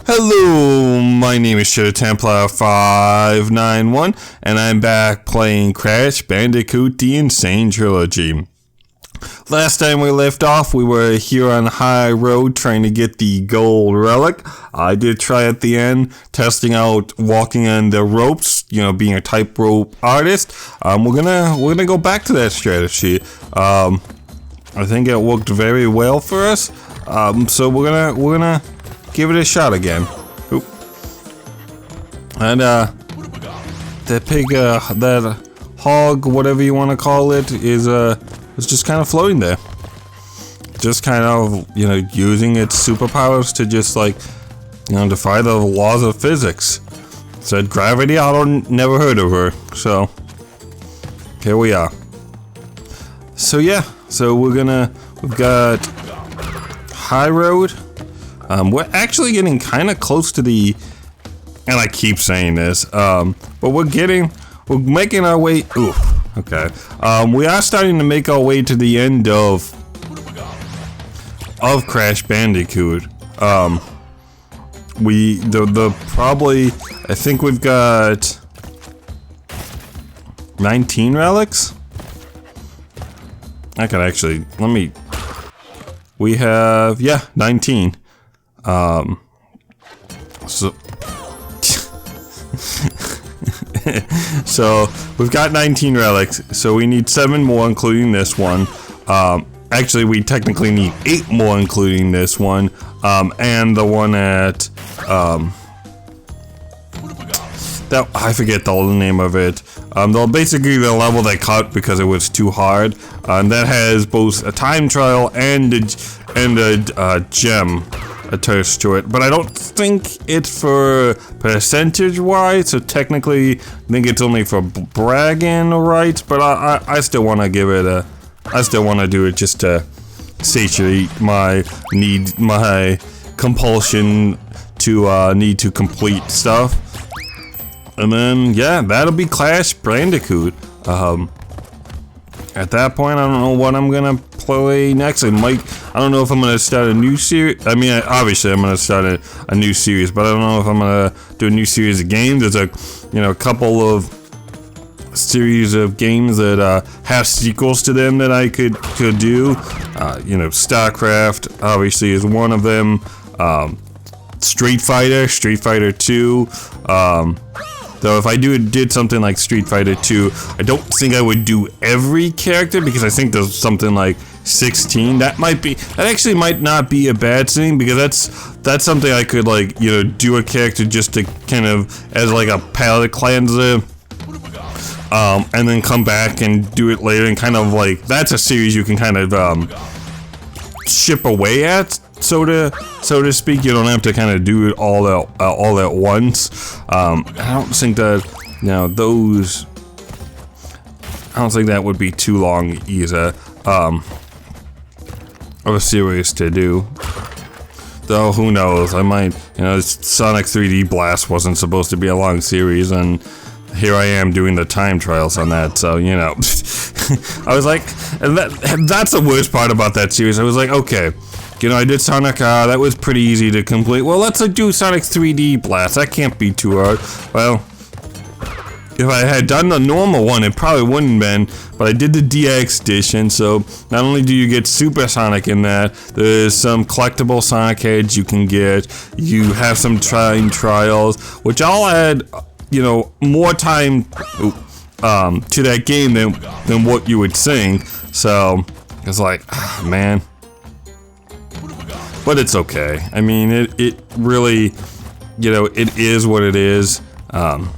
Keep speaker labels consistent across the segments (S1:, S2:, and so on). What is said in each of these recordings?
S1: Hello, my name is Shadow Templar 591, and I'm back playing Crash Bandicoot: The Insane Trilogy. Last time we left off, we were here on High Road trying to get the Gold Relic. I did try at the end, testing out walking on the ropes, being a tightrope artist. We're gonna go back to that strategy. I think it worked very well for us. So we're gonna give it a shot again. Oop. And that pig, that hog, whatever you want to call it, is just kind of floating there. Just kind of, using its superpowers to just defy the laws of physics. Said gravity, never heard of her. So here we are. So yeah, we've got High Road. We're actually getting kind of close to the, and I keep saying this, but we're making our way, okay. We are starting to make our way to the end of Crash Bandicoot. Probably, I think we've got 19 relics. I could actually, we have, 19. So we've got 19 relics, so we need 7 more including this one. Actually we technically need 8 more including this one, and the one at that I forget the name of it. Basically the level they cut because it was too hard, and that has both a time trial and a gem attached to it, but I don't think it's for percentage wise, so technically I think it's only for bragging rights, but I still want to give it I still want to do it just to satiate my compulsion to need to complete stuff. And then that'll be Crash Bandicoot. At that point, I don't know what I'm gonna play next. I don't know if I'm gonna start a new series. I mean, obviously I'm gonna start a new series, but I don't know if I'm gonna do a new series of games. There's a couple of series of games that have sequels to them that I could do. StarCraft obviously is one of them. Street Fighter 2. Though if I did something like Street Fighter 2, I don't think I would do every character because I think there's something like 16. That actually might not be a bad thing, because that's something I could do a character just to kind of as like a palate cleanser, and then come back and do it later, and kind of that's a series you can kind of chip away at, so to speak. You don't have to kind of do it all at once. I don't think that those. I don't think that would be too long either. Of a series to do. Though who knows? I might. Sonic 3D Blast wasn't supposed to be a long series, and here I am doing the time trials on that. So I was like, and that's the worst part about that series. I was like, okay. I did Sonic, that was pretty easy to complete. Well, let's do Sonic 3D Blast. That can't be too hard. Well, if I had done the normal one, it probably wouldn't have been, but I did the DX edition, so not only do you get Super Sonic in that, there's some collectible Sonic heads you can get, you have some time trials, which all add, more time to that game than what you would think, so it's like, man. But it's okay. I mean, it really, it is what it is. And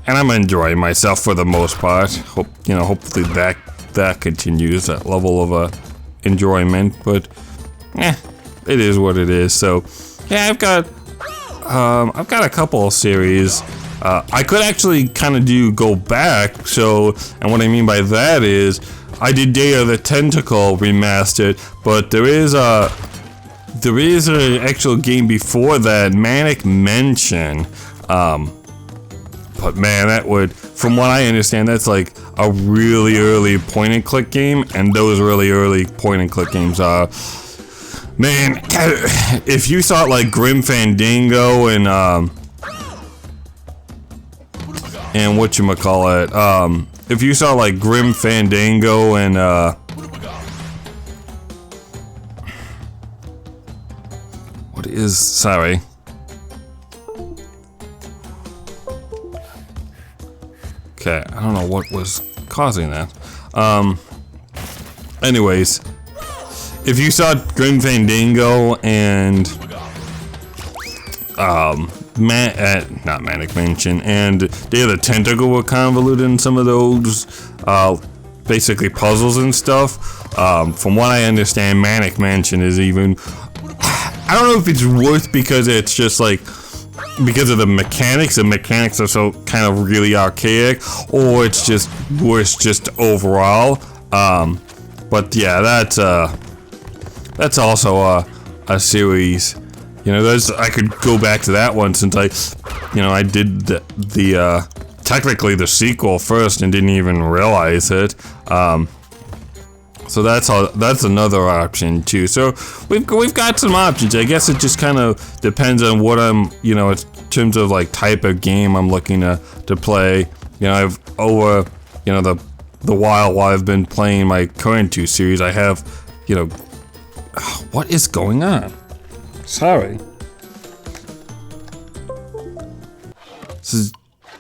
S1: I'm enjoying myself for the most part. Hopefully that continues, that level of enjoyment. But, it is what it is. So, I've got a couple of series. I could actually kind of go back. So, and what I mean by that is, I did Day of the Tentacle remastered, but there is an actual game before that, Manic Mansion. But man, that would, from what I understand, that's like a really early point and click game, and those really early point and click games are Man, if you thought like Grim Fandango and whatchamacallit, if you saw like Grim Fandango and sorry. Okay, I don't know what was causing that. Anyways, if you saw Grim Fandango and not Manic Mansion and Day of the Tentacle were convoluted in some of those basically puzzles and stuff. From what I understand, Manic Mansion is even, I don't know if it's worse because it's just like because of the mechanics are so kind of really archaic, or it's just worse just overall. But yeah, that's also a series. You know, I could go back to that one since I did the technically the sequel first and didn't even realize it. So that's another option too. So we've got some options. I guess it just kind of depends on what I'm, in terms of like type of game I'm looking to play. I've over, the while I've been playing my current 2 series, I have, what is going on? Sorry. This is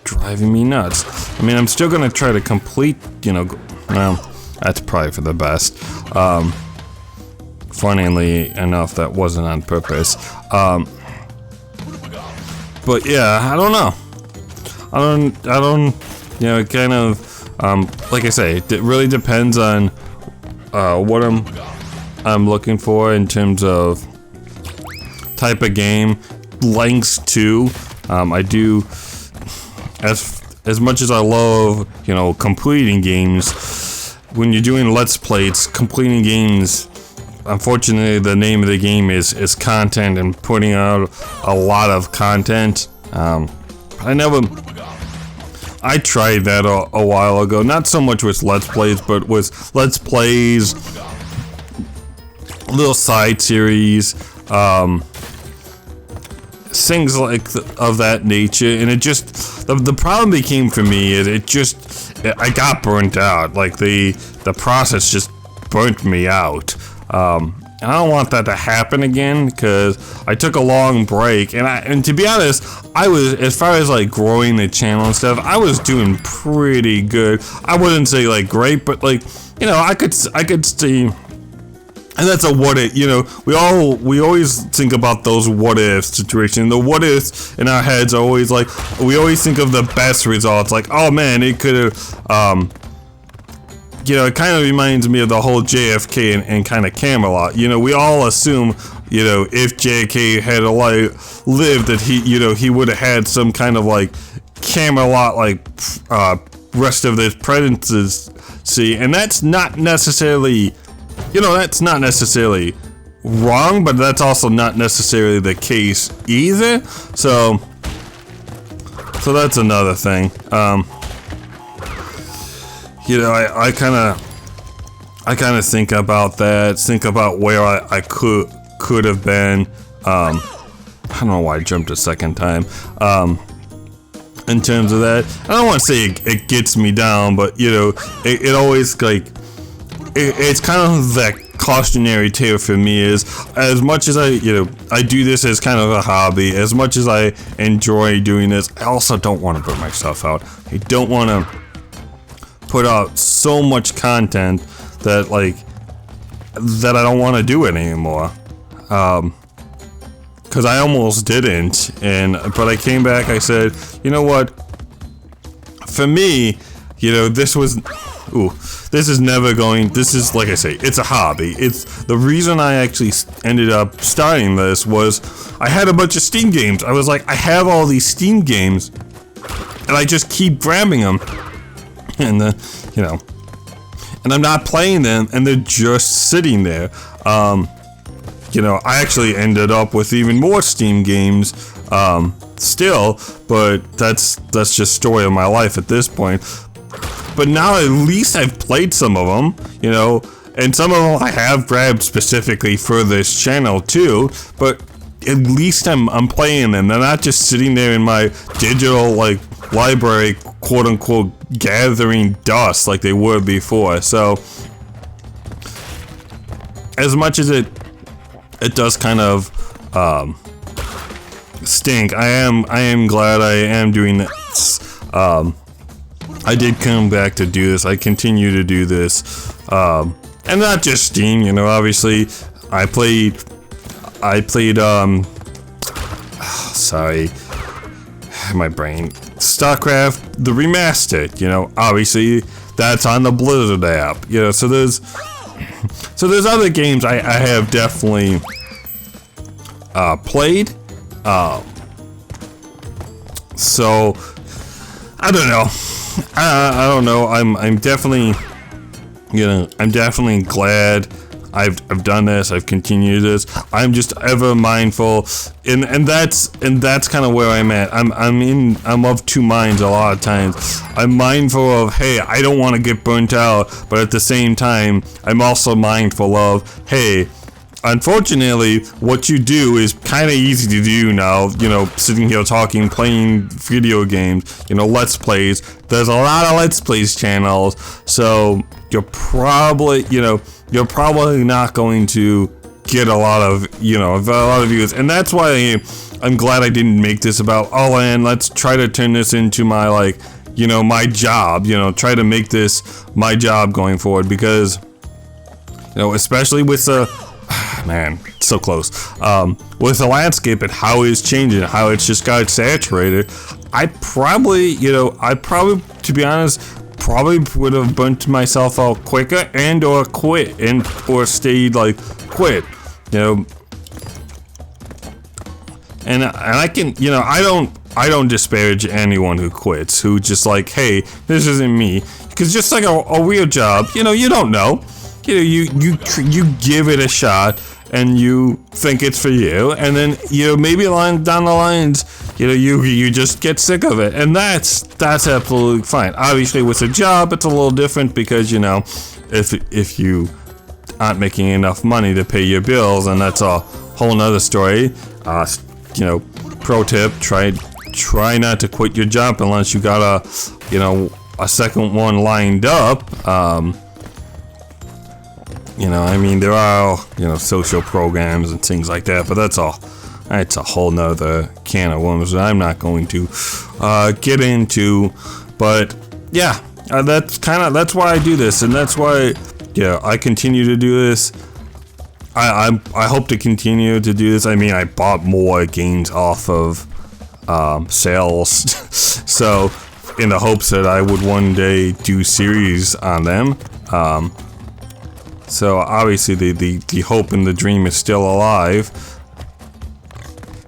S1: driving me nuts. I mean, I'm still gonna try to complete, well, that's probably for the best. Funnily enough, that wasn't on purpose. But yeah, I don't know. It kind of, like I say, it really depends on what I'm looking for in terms of type of game, lengths too. I do, as much as I love, completing games, when you're doing Let's Plays, completing games, unfortunately the name of the game is content and putting out a lot of content. I tried that a while ago, not so much with Let's Plays, but with Let's Plays, little side series, things like of that nature, and it just, the problem became for me is I got burnt out. Like the process just burnt me out. And I don't want that to happen again because I took a long break, and to be honest, I was, as far as like growing the channel and stuff, I was doing pretty good. I wouldn't say like great, but like, I could see. And that's a what if, we always think about those what if situations. The what ifs in our heads are always like, we always think of the best results, like, oh man, it could have, it kind of reminds me of the whole JFK and kind of Camelot. We all assume, if JFK had lived, that he would have had some kind of like Camelot, like, rest of the presidency, and that's not necessarily, that's not necessarily wrong, but that's also not necessarily the case either. So that's another thing. I kind of think about that, think about where I could have been. I don't know why I jumped a second time. In terms of that, I don't want to say it gets me down, but it always like. It's kind of that cautionary tale for me is, as much as I do this as kind of a hobby, as much as I enjoy doing this, I also don't want to burn myself out. I don't want to put out so much content that I don't want to do it anymore. Cause I almost didn't, but I came back, I said, you know what, for me, this is never going, this is, like I say, it's a hobby. It's the reason I actually ended up starting this was I had a bunch of Steam games. I was like, I have all these Steam games and I just keep grabbing them and and I'm not playing them and they're just sitting there. I actually ended up with even more Steam games still, but that's just story of my life at this point. But now at least I've played some of them, and some of them I have grabbed specifically for this channel too, but at least I'm playing them. They're not just sitting there in my digital like library, quote unquote, gathering dust like they were before. So as much as it does kind of stink, I am glad I am doing this. I did come back to do this. I continue to do this, and not just Steam. You know, obviously, I played. Sorry, my brain. StarCraft the remastered. You know, obviously that's on the Blizzard app. You know, so there's other games I have definitely played. So I don't know. I don't know. I'm definitely, you know, I'm definitely glad I've done this. I've continued this. I'm just ever mindful, and that's kind of where I'm at. I'm of two minds a lot of times. I'm mindful of, hey, I don't want to get burnt out, but at the same time, I'm also mindful of, hey, unfortunately, what you do is kind of easy to do now, you know, sitting here talking, playing video games, you know, Let's Plays. There's a lot of Let's Plays channels, so you're probably not going to get a lot of views. And that's why I'm glad I didn't make this about, oh, and let's try to turn this into my, like, you know, my job, you know, try to make this my job going forward, because, you know, especially with the, man, so close. With the landscape and how it's changing, how it's just got saturated, I probably, to be honest, probably would have burnt myself out quicker and or quit or stayed like quit, you know. And I can, you know, I don't disparage anyone who quits, who just like, hey, this isn't me, because just like a real job, you know, you don't know. You know, you give it a shot and you think it's for you, and then, you know, maybe down the lines, you know, you just get sick of it, and that's absolutely fine. Obviously, with a job, it's a little different, because, you know, if you aren't making enough money to pay your bills, and that's a whole nother story. You know, pro tip: try not to quit your job unless you got a second one lined up. You know, I mean, there are, you know, social programs and things like that, but that's a whole nother can of worms that I'm not going to get into. But yeah, that's why I do this, and that's why, yeah, I continue to do this. I hope to continue to do this. I mean, I bought more games off of sales, so in the hopes that I would one day do series on them. So obviously the hope and the dream is still alive,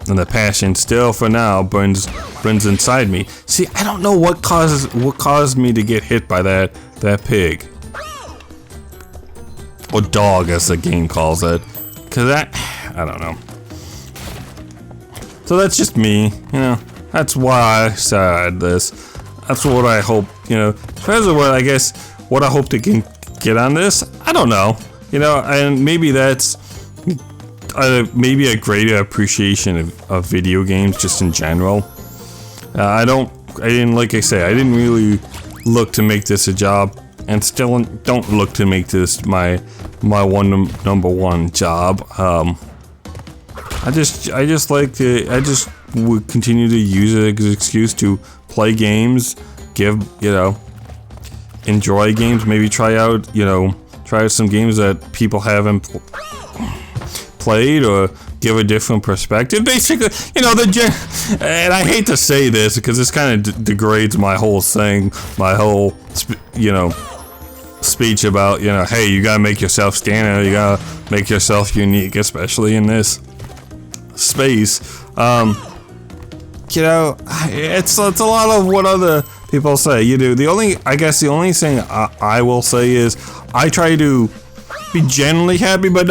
S1: and the passion still for now burns inside me. See, I don't know what caused me to get hit by that pig, or dog as the game calls it, cause I don't know. So that's just me, you know. That's why I started this. That's what I hope, you know. As far as what I hope to get on this, I don't know, you know, and maybe that's maybe a greater appreciation of video games just in general. I didn't really look to make this a job, and still don't look to make this my number one job. I just would continue to use it as an excuse to play games, enjoy games, maybe try out some games that people haven't played, or give a different perspective. Basically, you know, and I hate to say this because this kind of degrades my whole thing, my whole, speech about, hey, you gotta make yourself stand out, you gotta make yourself unique, especially in this space. It's a lot of what other people say. The only thing I will say is I try to be generally happy, but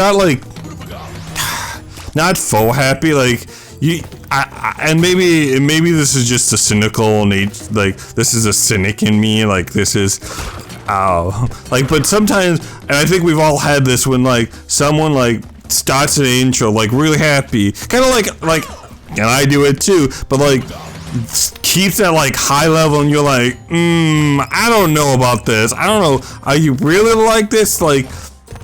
S1: not faux happy. And maybe this is just a cynical nature. Like, this is a cynic in me. Like, this is, Like, but sometimes, and I think we've all had this when, like, someone, like, starts an intro, like, really happy. Kind of like, and I do it too, but, like, keeps that, like, high level, and you're like, I don't know about this. I don't know. Are you really like this? Like,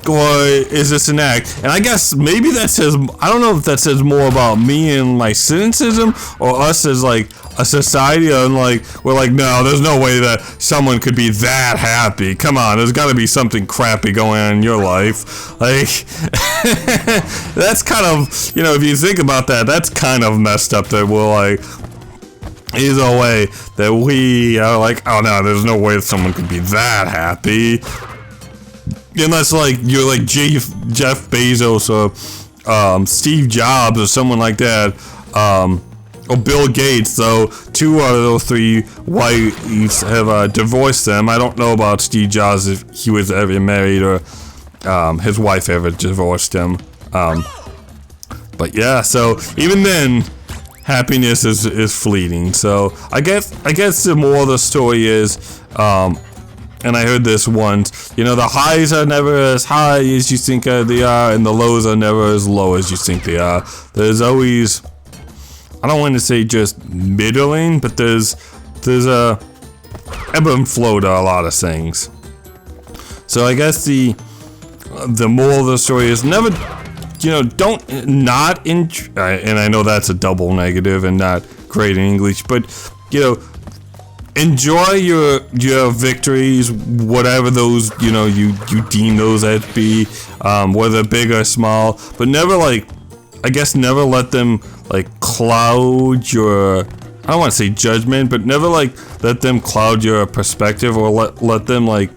S1: or is this an act? And I guess maybe that says, I don't know if that says more about me and my cynicism, or us as, like, a society, and, like, we're like, no, there's no way that someone could be that happy. Come on, there's gotta be something crappy going on in your life. Like, that's kind of, you know, if you think about that, that's kind of messed up that we're like, either way, that we are like, oh no, there's no way that someone could be that happy. Unless, like, you're like Jeff Bezos or Steve Jobs or someone like that, or Bill Gates. Though 2 out of those 3 wives have divorced them. I don't know about Steve Jobs, if he was ever married or his wife ever divorced him. But yeah, so even then, happiness is fleeting. So I guess the moral of the story is, and I heard this once, you know, the highs are never as high as you think they are, and the lows are never as low as you think they are. There's always, I don't want to say just middling, but there's a ebb and flow to a lot of things. So I guess the moral of the story is never, you know, and I know that's a double negative and not great in English, but, you know, enjoy your victories, whatever those, you know, you deem those as be, whether big or small, but never, like, I guess never let them, like, cloud your, I don't want to say judgment, but never, like, let them cloud your perspective, or let them, like,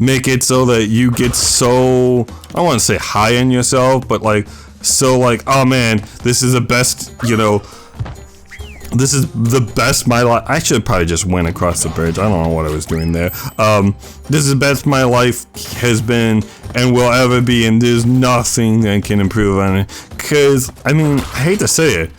S1: make it so that you get so, I don't want to say high in yourself, but, like, so, like, oh man, this is the best, you know, this is the best my life. I should probably just went across the bridge. I don't know what I was doing there. This is the best my life has been and will ever be, and there's nothing that can improve on it. Because, I mean, I hate to say it,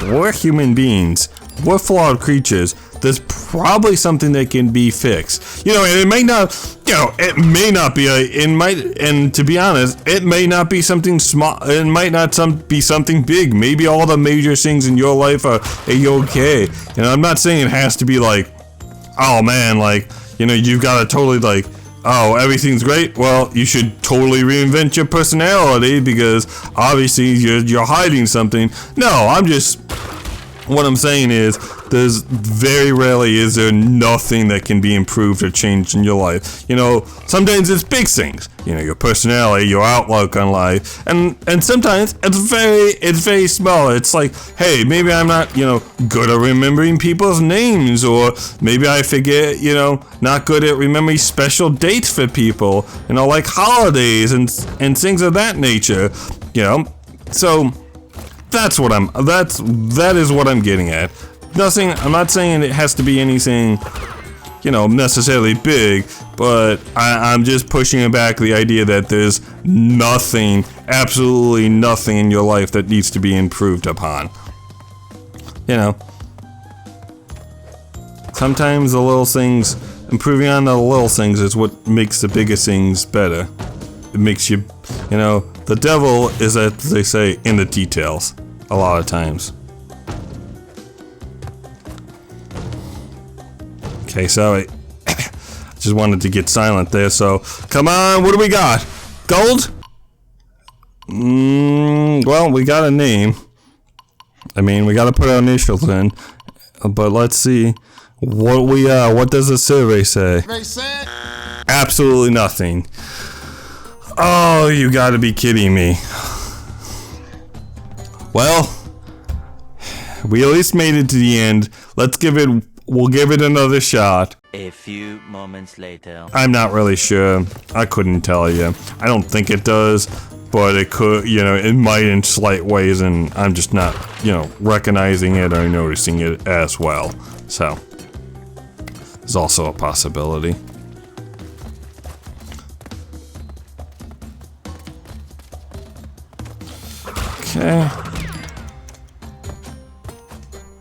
S1: we're human beings. We're flawed creatures. There's probably something that can be fixed. You know, and it may not, you know, it may not be and to be honest, it may not be something small, it might not be something big. Maybe all the major things in your life are okay. And I'm not saying it has to be like, oh man, like, you know, you've got to totally like, oh, everything's great. Well, you should totally reinvent your personality because obviously you're hiding something. No, what I'm saying is, there's very rarely is there nothing that can be improved or changed in your life. You know, sometimes it's big things. You know, your personality, your outlook on life, and sometimes it's very small. It's like, hey, maybe I'm not, you know, good at remembering people's names, or maybe I forget, you know, not good at remembering special dates for people, you know, like holidays and things of that nature. You know, so. That is what I'm getting at. Nothing, I'm not saying it has to be anything, you know, necessarily big, but I'm just pushing back the idea that there's nothing, absolutely nothing in your life that needs to be improved upon. You know, sometimes the little things, improving on the little things is what makes the biggest things better. It makes you, you know, the devil is, as they say, in the details, a lot of times. Okay, sorry. Just wanted to get silent there, so come on, what do we got? Gold? Well, we got a name. I mean, we gotta put our initials in. But let's see. What does the survey say? Absolutely nothing. Oh, you gotta be kidding me. Well, we at least made it to the end. We'll give it another shot.
S2: A few moments later.
S1: I'm not really sure. I couldn't tell you. I don't think it does, but it could, you know, it might in slight ways, and I'm just not, you know, recognizing it or noticing it as well. So, there's also a possibility. Okay.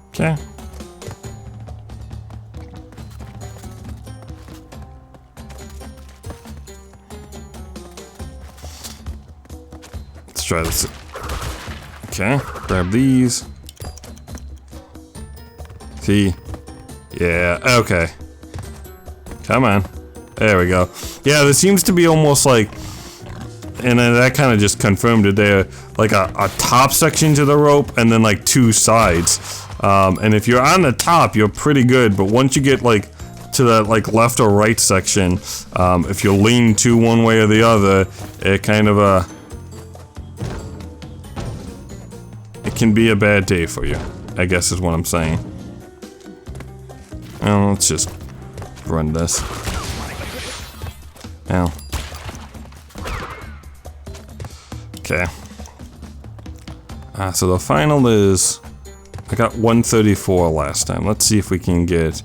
S1: Okay. try this. Okay, grab these. See? Yeah, okay. Come on. There we go. Yeah, there seems to be almost like, and then that kind of just confirmed it there, like a top section to the rope and then like two sides. And if you're on the top, you're pretty good, but once you get like to the like left or right section, if you lean to one way or the other, it kind of it can be a bad day for you, I guess is what I'm saying. Well, let's just run this. Now. Okay. So the final is, I got 134 last time. Let's see if we can get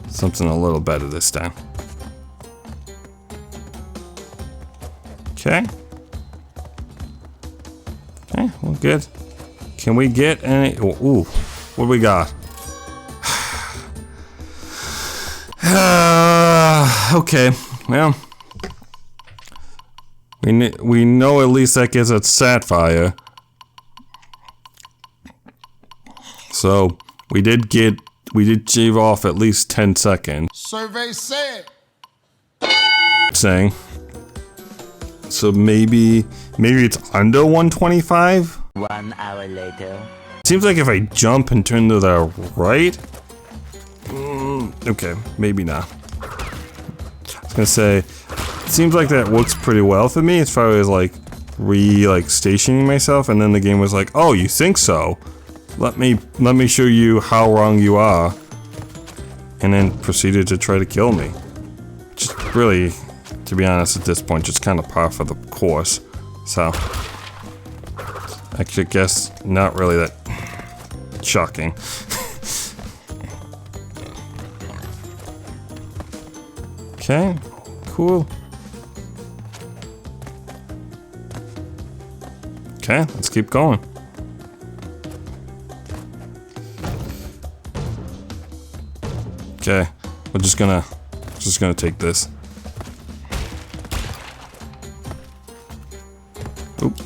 S1: something a little better this time. Okay. Okay, well, good. Can we get any? Ooh, what do we got? Okay, well, we know at least that gets us Sapphire. So we did shave off at least 10 seconds.
S3: Survey said.
S1: Saying. So maybe it's under 125?
S2: 1 hour later.
S1: Seems like if I jump and turn to the right? Okay, maybe not. I was gonna say, it seems like that works pretty well for me as far as like stationing myself, and then the game was like, oh, you think so? Let me show you how wrong you are, and then proceeded to try to kill me. Just really, to be honest, at this point, just kind of par for the course. So, actually, I guess not really that shocking. Okay, cool. Okay, let's keep going. Okay, we're just gonna take this. Oop.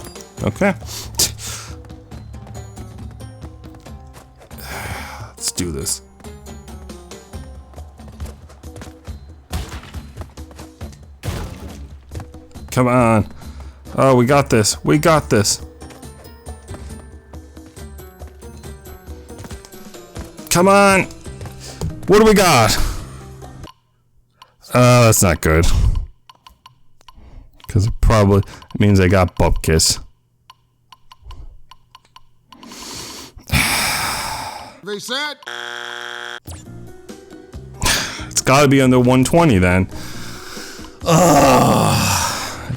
S1: Okay. Let's do this. Come on. Oh, we got this. We got this. Come on. What do we got? That's not good. Because it probably means I got Bupkis.
S3: They said.
S1: It's gotta be under 120 then.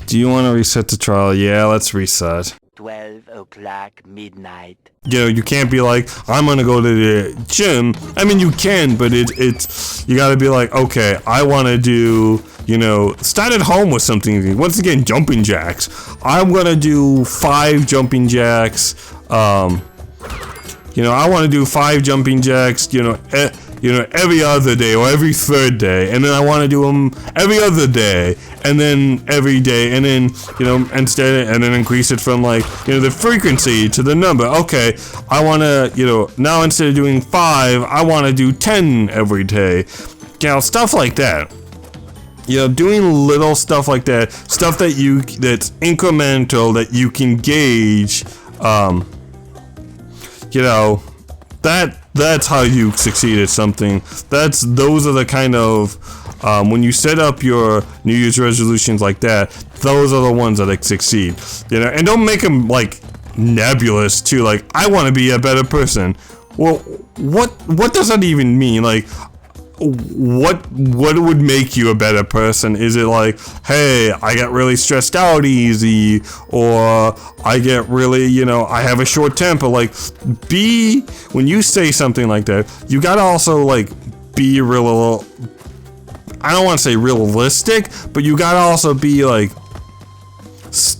S1: Do you want to reset the trial? Yeah, let's reset.
S2: 12 o'clock midnight.
S1: You know, you can't be like, I'm gonna go to the gym. I mean, you can, but it's you gotta be like, okay, I want to do, you know, start at home with something. Once again, jumping jacks. I'm gonna do 5 jumping jacks. You know, I want to do 5 jumping jacks. You know, every other day or every third day, and then I want to do them every other day, and then every day, and then, you know, instead, and then increase it from, like, you know, the frequency to the number. Okay, I want to, you know, now instead of doing 5, I want to do 10 every day. You know, stuff like that. You know, doing little stuff like that, stuff that's incremental, that you can gauge, you know, that's how you succeed at something. Those are the kind of, when you set up your New Year's resolutions like that, those are the ones that succeed. You know, and don't make them like nebulous too. Like, I want to be a better person. Well, what does that even mean? Like, what would make you a better person? Is it like, hey, I get really stressed out easy, or I get really, you know, I have a short temper? Like, when you say something like that, you gotta also like be real. I don't want to say realistic, but you gotta also be like,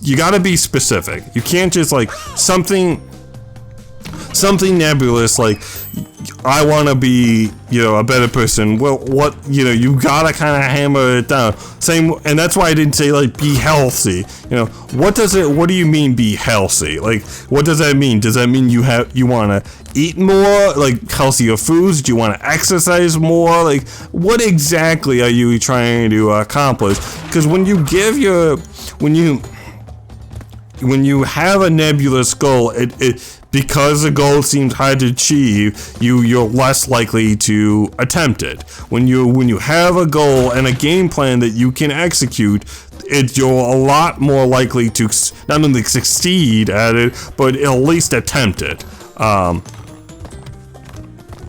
S1: you gotta be specific. You can't just like something something nebulous like, I want to be, a better person. Well, what, you gotta kind of hammer it down. Same, and that's why I didn't say like be healthy. What do you mean be healthy? Like, what does that mean? Does that mean you want to eat more, like healthier foods? Do you want to exercise more? Like, what exactly are you trying to accomplish? Because when you have a nebulous goal, it because the goal seems hard to achieve, you're less likely to attempt it. When you have a goal and a game plan that you can execute, you're a lot more likely to not only succeed at it, but at least attempt it.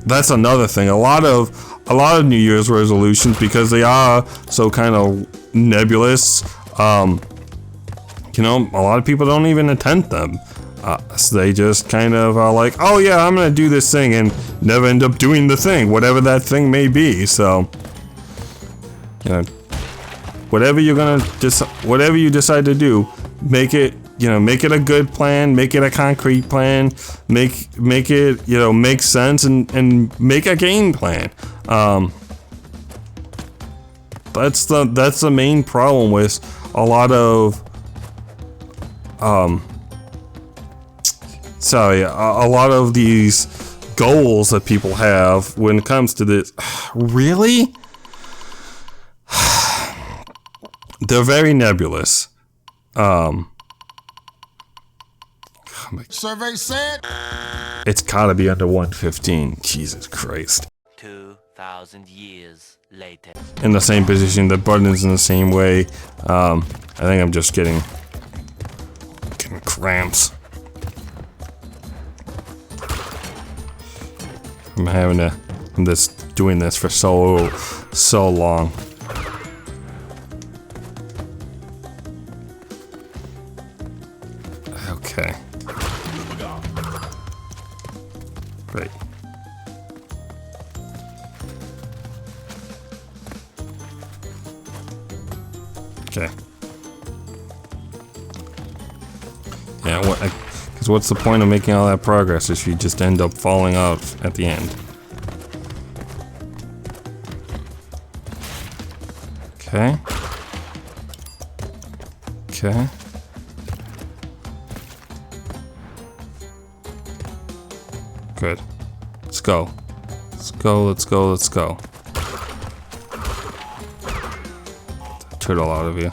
S1: That's another thing. A lot of New Year's resolutions, because they are so kind of nebulous, a lot of people don't even attempt them. So they just kind of are like, oh yeah, I'm gonna do this thing, and never end up doing the thing, whatever that thing may be. So, whatever you decide to do, make it a good plan, make it a concrete plan, make it, make sense, and make a game plan. That's the main problem with a lot of, a lot of these goals that people have when it comes to this. Really? They're very nebulous.
S3: Survey said.
S1: It's gotta be under 115. Jesus Christ.
S2: 2,000 years later.
S1: In the same position, the button's in the same way. I think I'm just getting cramps. I'm just doing this for so long. Okay. Great. Okay. Yeah, because what's the point of making all that progress if you just end up falling out at the end? Okay. Okay. Good. Let's go. Let's go, let's go, let's go. Turtle out of you.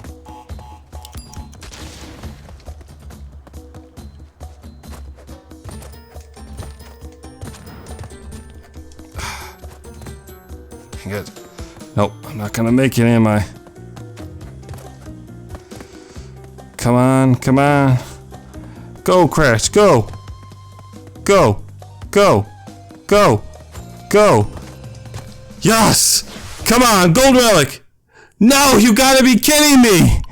S1: Good. Nope, I'm not gonna make it, am I? Come on, come on. Go, Crash, go! Go! Go! Go! Go! Yes! Come on, Gold Relic! No, you gotta be kidding me!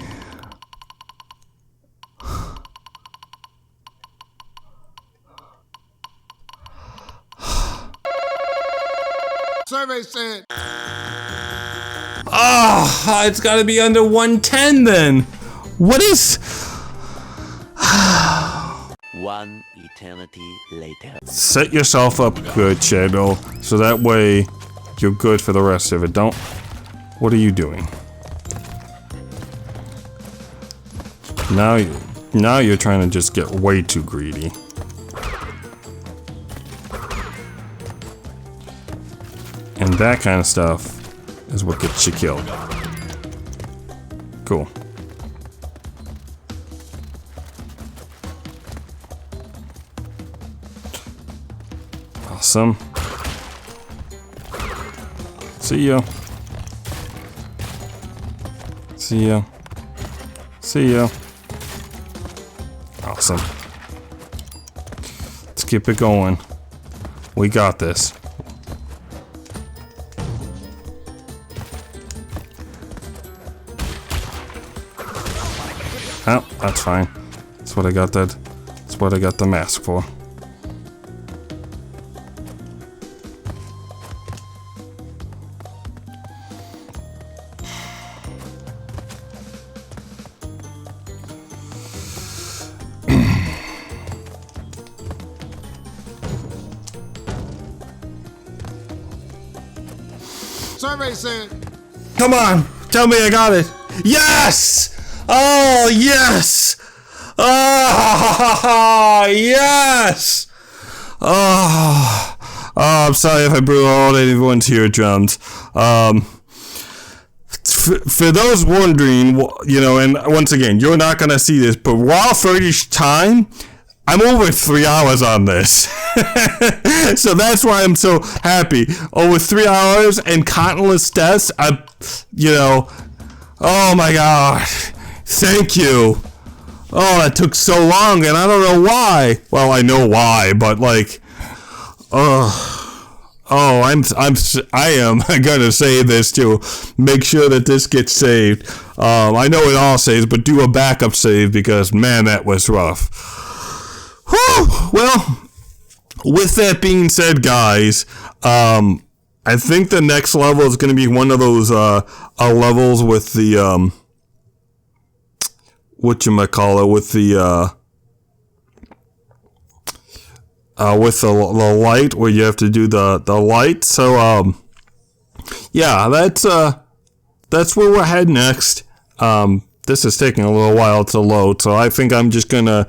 S3: Survey said.
S1: Ah, it's gotta be under 110 then. What is...
S2: One eternity later.
S1: Set yourself up good, Shadow, so that way you're good for the rest of it. Don't... What are you doing? Now you're trying to just get way too greedy. And that kind of stuff is what gets you killed. Cool. Awesome. See ya. See ya. See ya. Awesome. Let's keep it going. We got this. Oh, that's fine. That's what I got that. That's what I got the mask for.
S3: survey said.
S1: Come on, tell me I got it. Yes! Oh, yes! Oh, yes! Oh, I'm sorry if I blew out anyone's eardrums. For those wondering, you know, and once again, you're not going to see this, but raw footage time, I'm over 3 hours on this. So that's why I'm so happy. Over 3 hours and countless deaths, you know, oh my God. Thank you. Oh, that took so long, and I don't know why. Well, I know why, but like, I am gonna save this to make sure that this gets saved. I know it all saves, but do a backup save because man, that was rough. Whew. Well, with that being said, guys, I think the next level is gonna be one of those levels with the whatchamacallit, with the light, where you have to do the light. So yeah, that's where we're heading next. This is taking a little while to load, so I think I'm just gonna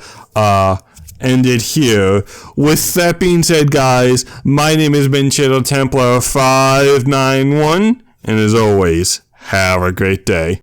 S1: end it here. With that being said, guys, my name has been Shadow Templar 591, and as always, have a great day.